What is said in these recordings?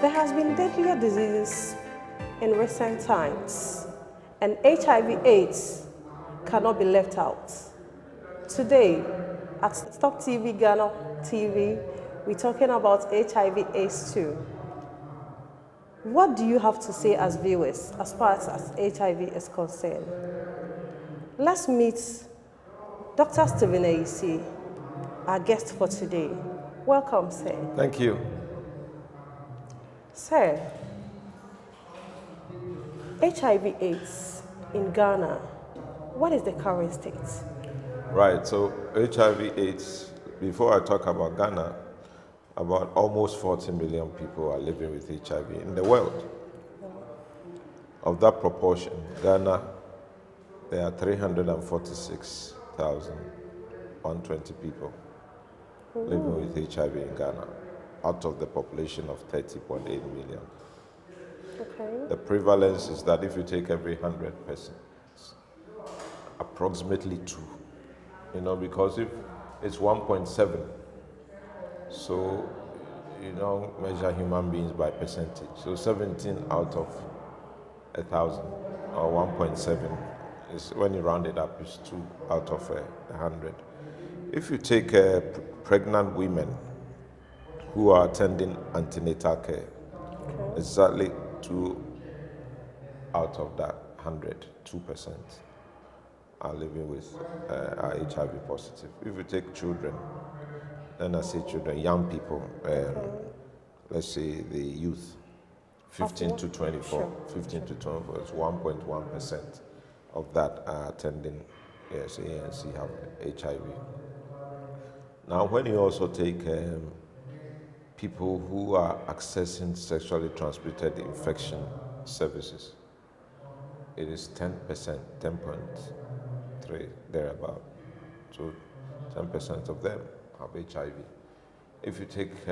There has been deadlier diseases in recent times, and HIV/AIDS cannot be left out. Today, at Stop TV Ghana TV, we're talking about HIV/AIDS too. What do you have to say as viewers as far as HIV is concerned? Let's meet Dr. Stephen Ayisi, our guest for today. Welcome, sir. Thank you. Sir, HIV/AIDS in Ghana, what is the current state? Right, so HIV/AIDS, before I talk about Ghana, about almost 40 million people are living with HIV in the world. Of that proportion, Ghana, there are 346,120 people living with HIV in Ghana, out of the population of 30.8 million. Okay. The prevalence is that if you take every 100 persons, approximately 2. Because if it's 1.7, so you don't measure human beings by percentage. So 17 out of 1,000, or 1.7, is when you round it up, is 2 out of 100. If you take pregnant women who are attending antenatal care, exactly 2 out of that 100, 2% are living with are HIV positive. If you take children, then I say children, young people, let's say the youth, 15 to 24, 15 to 24 is 1.1% of that are attending ANC have HIV. Now, when you also take people who are accessing sexually transmitted infection services, it is 10%, 10.3, thereabout. So 10% of them have HIV. If you take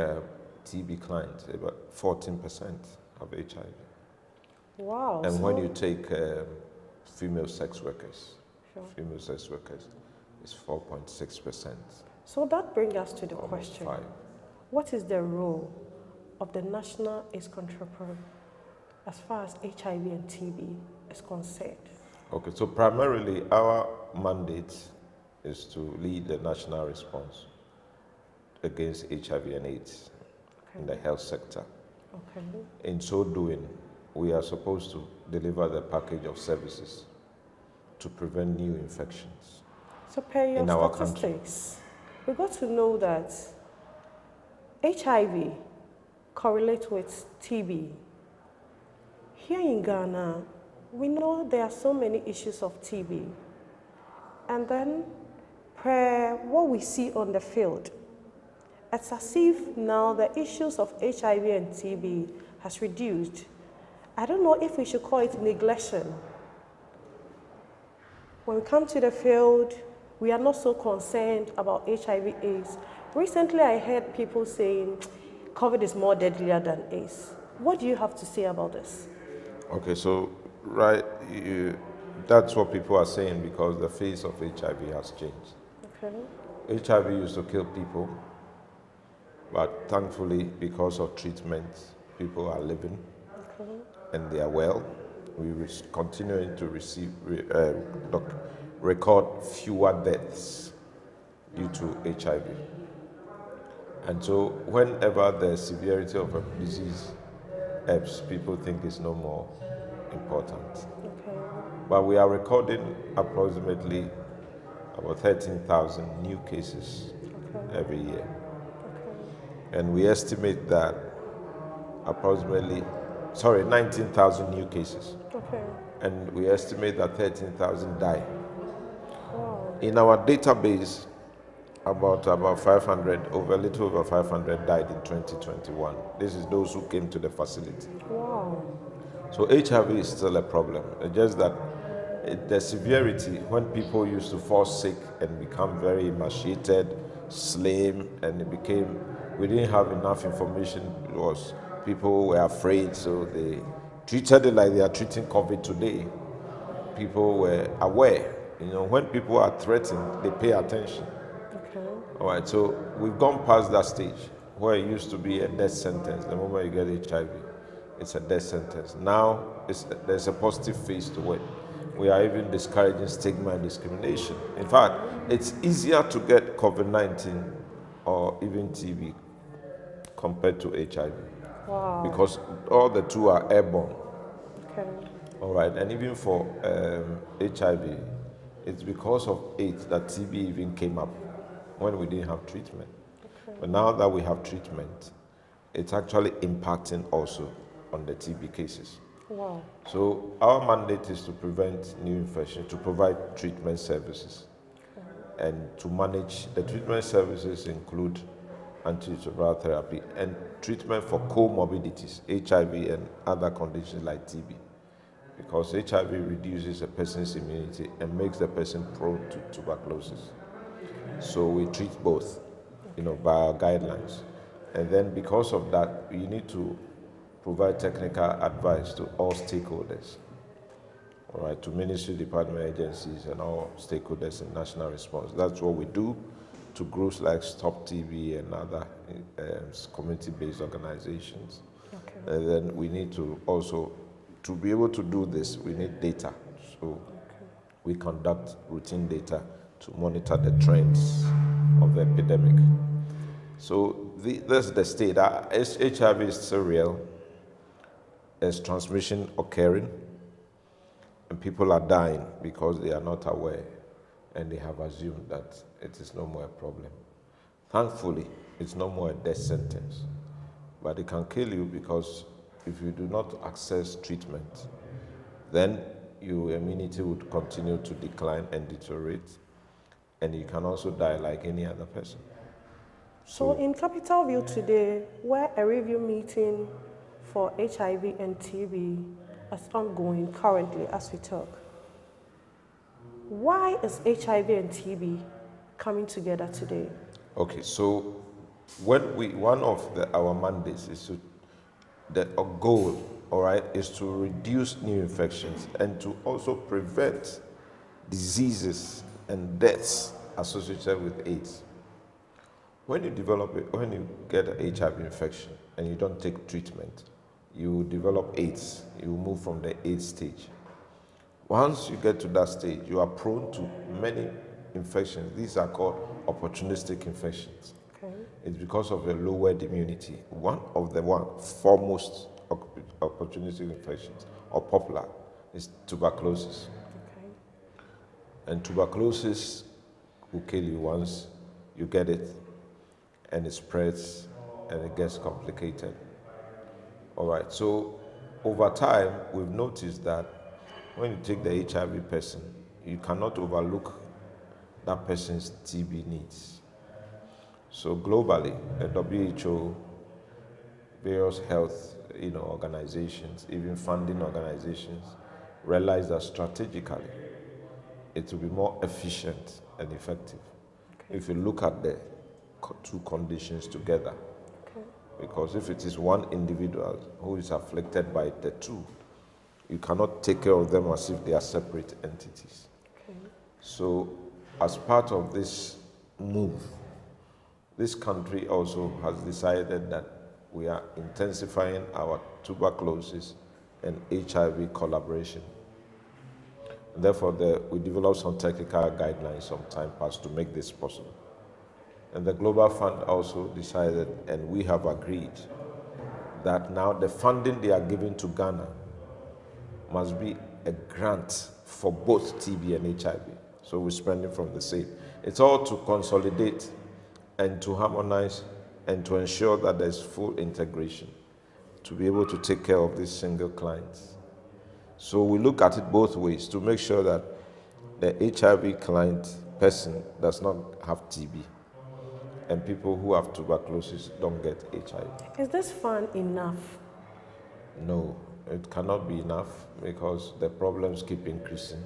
TB clients, about 14% have HIV. Wow. And when you take female sex workers, Sure. female sex workers is 4.6%. So that brings us to the question. 5. What is the role of the National AIDS Control Program as far as HIV and TB is concerned? Okay, so primarily our mandate is to lead the national response against HIV and AIDS in the health sector. Okay. In so doing, we are supposed to deliver the package of services to prevent new infections. So per your in our country. statistics, we got to know that HIV correlates with TB. Here in Ghana, we know there are so many issues of TB. And then, per what we see on the field, it's as if now the issues of HIV and TB has reduced. I don't know if we should call it neglection. When we come to the field, we are not so concerned about HIV/AIDS. Recently, I heard people saying COVID is more deadlier than AIDS. What do you have to say about this? Okay, so that's what people are saying because the face of HIV has changed. Okay. HIV used to kill people, but thankfully, because of treatment, people are living and they are well. We are continuing to record fewer deaths due to HIV. And so whenever the severity of a disease ebbs, people think it's no more important. Okay. But we are recording approximately about 13,000 new cases every year. And we estimate that 19,000 new cases. Okay. And we estimate that 13,000 die. Wow. In our database, about 500, a little over 500 died in 2021. This is those who came to the facility. Wow. So HIV is still a problem. It's just that the severity, when people used to fall sick and become very emaciated, slim, and we didn't have enough information. People were afraid, so they treated it like they are treating COVID today. People were aware. When people are threatened, they pay attention. Okay. All right, so we've gone past that stage. where it used to be a death sentence. The moment you get HIV, it's a death sentence. Now there's a positive face to it. We are even discouraging stigma and discrimination. In fact, it's easier to get COVID-19 or even TB compared to HIV Wow. because all the two are airborne. Okay. All right, and even for HIV, it's because of AIDS that TB even came up when we didn't have treatment. Okay. But now that we have treatment, it's actually impacting also on the TB cases. Wow. So our mandate is to prevent new infection, to provide treatment services, and to manage the treatment services include antiretroviral therapy and treatment for comorbidities, HIV and other conditions like TB. Because HIV reduces a person's immunity and makes the person prone to tuberculosis. So we treat both, by our guidelines. And then because of that, you need to provide technical advice to all stakeholders, all right, to ministry department agencies and all stakeholders in national response. That's what we do to groups like Stop TB and other community-based organizations. Okay. And then we need to also, to be able to do this, we need data. So we conduct routine data to monitor the trends of the epidemic. So that's the state. HIV is still real. There's transmission occurring, and people are dying because they are not aware, and they have assumed that it is no more a problem. Thankfully, it's no more a death sentence, but it can kill you because if you do not access treatment, then your immunity would continue to decline and deteriorate, and you can also die like any other person. So in Capital View today, where a review meeting for HIV and TB is ongoing currently as we talk, why is HIV and TB coming together today? Okay, so one of our mandates is our goal, all right, is to reduce new infections and to also prevent diseases and deaths associated with AIDS. When you get an HIV infection and you don't take treatment, you develop AIDS. You move from the AIDS stage. Once you get to that stage, you are prone to many infections. These are called opportunistic infections. Okay. It's because of the lowered immunity. One of the foremost opportunistic infections, or popular, is tuberculosis. Okay. And tuberculosis will kill you once you get it, and it spreads and it gets complicated. All right, so over time, we've noticed that when you take the HIV person, you cannot overlook that person's TB needs. So globally, the WHO, various health organizations, even funding organizations, realize that strategically it will be more efficient and effective if you look at the two conditions together. Okay. Because if it is one individual who is afflicted by the two, you cannot take care of them as if they are separate entities. Okay. So, as part of this move, this country also has decided that we are intensifying our tuberculosis and HIV collaboration. And therefore, we developed some technical guidelines some time past to make this possible. And the Global Fund also decided, and we have agreed, that now the funding they are giving to Ghana must be a grant for both TB and HIV. So we're spending from the same. It's all to consolidate and to harmonize and to ensure that there's full integration to be able to take care of these single clients. So we look at it both ways to make sure that the HIV client person does not have TB and people who have tuberculosis don't get HIV. Is this fund enough? No, it cannot be enough because the problems keep increasing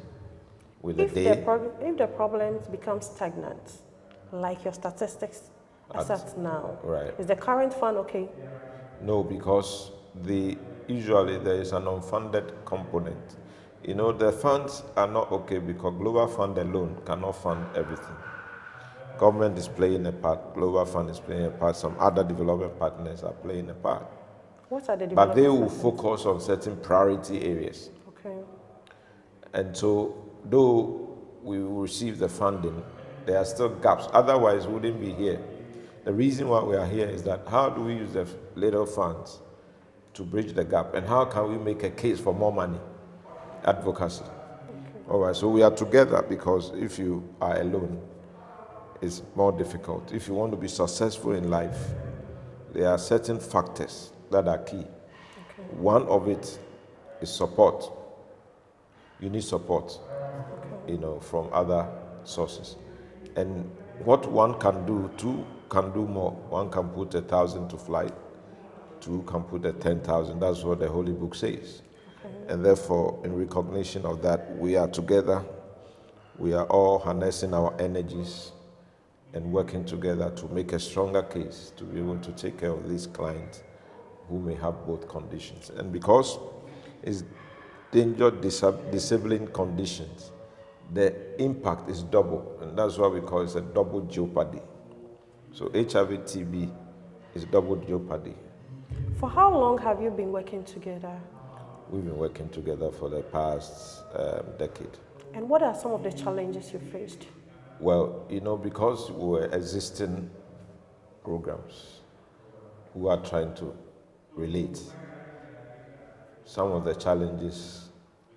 with the If day. if the problems become stagnant, like your statistics assert now, right. is the current fund okay? No, because usually there is an unfunded component. The funds are not okay because Global Fund alone cannot fund everything. Government is playing a part, Global Fund is playing a part, some other development partners are playing a part. What are the But they development will partners? focus on certain priority areas. Okay. And so, though we will receive the funding, there are still gaps. Otherwise, we wouldn't be here. The reason why we are here is that how do we use the little funds to bridge the gap? And how can we make a case for more money? Advocacy. All right, so we are together because if you are alone, it's more difficult. If you want to be successful in life, there are certain factors that are key. One of it is support. You need support, from other sources. And what one can do, two can do more. One can put 1,000 to flight, two can put 10,000. That's what the Holy Book says. And therefore, in recognition of that, we are together. We are all harnessing our energies and working together to make a stronger case to be able to take care of these clients who may have both conditions. And because it's disabling conditions, the impact is double, and that's why we call it a double jeopardy. So HIV TB is double jeopardy. For how long have you been working together? We've been working together for the past decade. And what are some of the challenges you faced? Well, because we're existing programs who are trying to relate, some of the challenges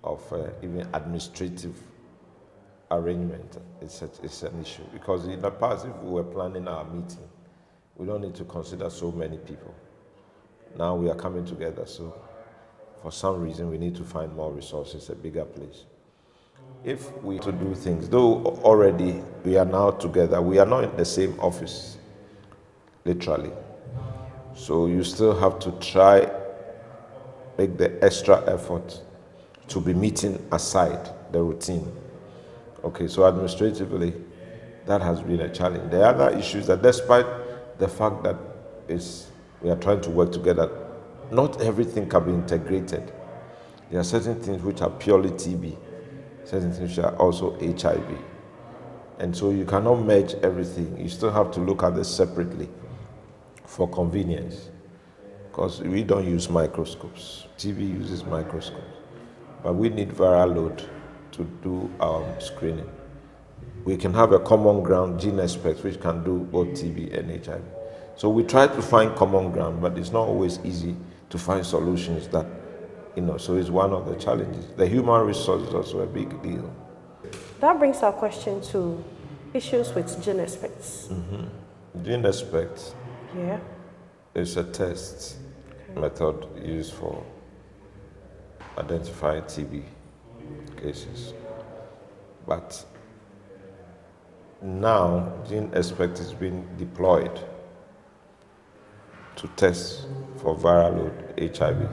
of even administrative arrangement is an issue. Because in the past, if we were planning our meeting, we don't need to consider so many people. Now we are coming together, so for some reason we need to find more resources, a bigger place. If we to do things, though already we are now together, we are not in the same office, literally. So you still have to try, make the extra effort to be meeting aside the routine. Okay, so administratively, that has been a challenge. The other issue is that despite the fact that we are trying to work together, not everything can be integrated. There are certain things which are purely TB, certain things which are also HIV. And so you cannot merge everything. You still have to look at this separately for convenience. Because we don't use microscopes. TB uses microscopes. But we need viral load to do our screening. We can have a common ground gene expert which can do both TB and HIV. So we try to find common ground, but it's not always easy to find solutions that, so it's one of the challenges. The human resource is also a big deal. That brings our question to issues with gene experts. Gene expert Yeah. is a test method used for identifying TB cases. But now, gene expert is being deployed to test for viral load, HIV,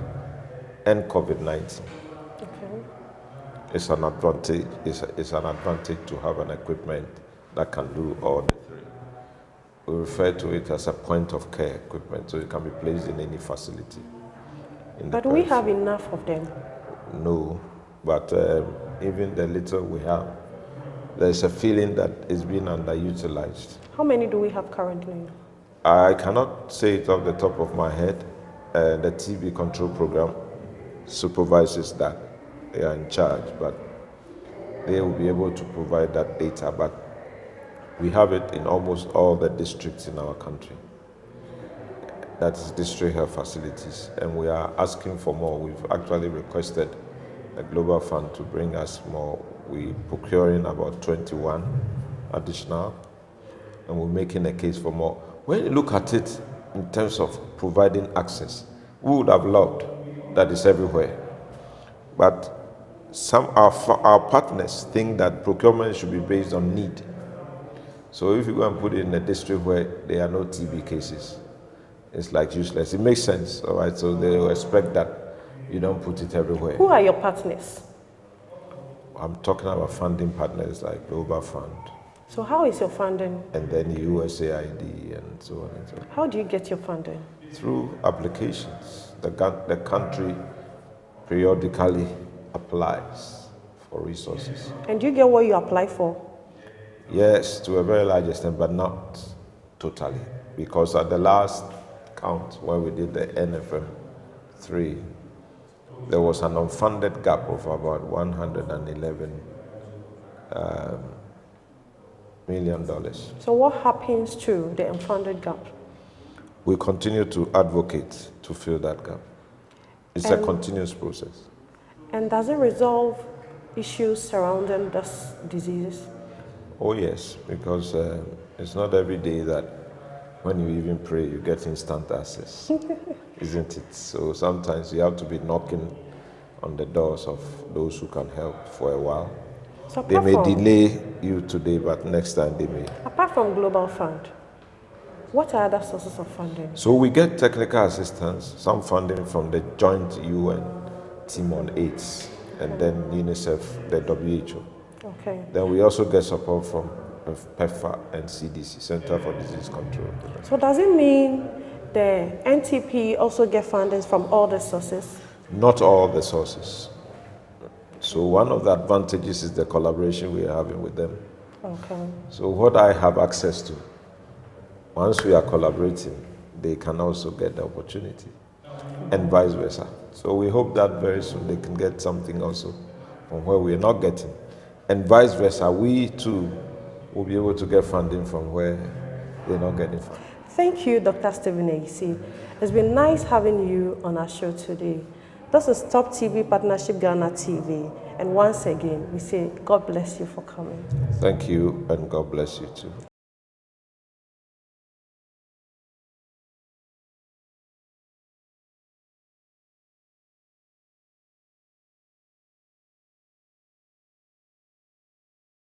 and COVID-19. Okay. It's an advantage. It's an advantage to have an equipment that can do all the three. We refer to it as a point of care equipment, so it can be placed in any facility. But do we have enough of them? No, but even the little we have, there's a feeling that it's being underutilized. How many do we have currently? I cannot say it off the top of my head. The TB control program supervises that. They are in charge, but they will be able to provide that data. But we have it in almost all the districts in our country. That is district health facilities, and we are asking for more. We've actually requested the Global Fund to bring us more. We're procuring about 21 additional, and we're making a case for more. When you look at it in terms of providing access, we would have loved that is everywhere. But some our partners think that procurement should be based on need. So if you go and put it in a district where there are no TB cases, it's like useless. It makes sense, all right? So they will expect that you don't put it everywhere. Who are your partners? I'm talking about funding partners like Global Fund. So how is your funding? And then USAID and so on and so on. How do you get your funding? Through applications. The country periodically applies for resources. And do you get what you apply for? Yes, to a very large extent, but not totally. Because at the last count, when we did the NFM 3, there was an unfunded gap of about $111 million. So what happens to the unfunded gap? We continue to advocate to fill that gap. It's a continuous process. And does it resolve issues surrounding this disease? Oh yes, because it's not every day that when you even pray you get instant access, isn't it? So sometimes you have to be knocking on the doors of those who can help for a while. So They may delay you today, but next time they may. Apart from Global Fund, what are other sources of funding? So we get technical assistance, some funding from the joint UN team on AIDS, and then UNICEF, the WHO. Okay. Then we also get support from PEPFAR and CDC, Center for Disease Control. So does it mean the NTP also get funding from all the sources? Not all the sources. So one of the advantages is the collaboration we are having with them. Okay. So what I have access to, once we are collaborating, they can also get the opportunity, and vice versa. So we hope that very soon they can get something also from where we are not getting, and vice versa. We too will be able to get funding from where they're not getting funding. Thank you, Dr. Stephen Aisi. It's been nice having you on our show today. This is Top TV Partnership Ghana TV. And once again, we say God bless you for coming. Thank you, and God bless you too.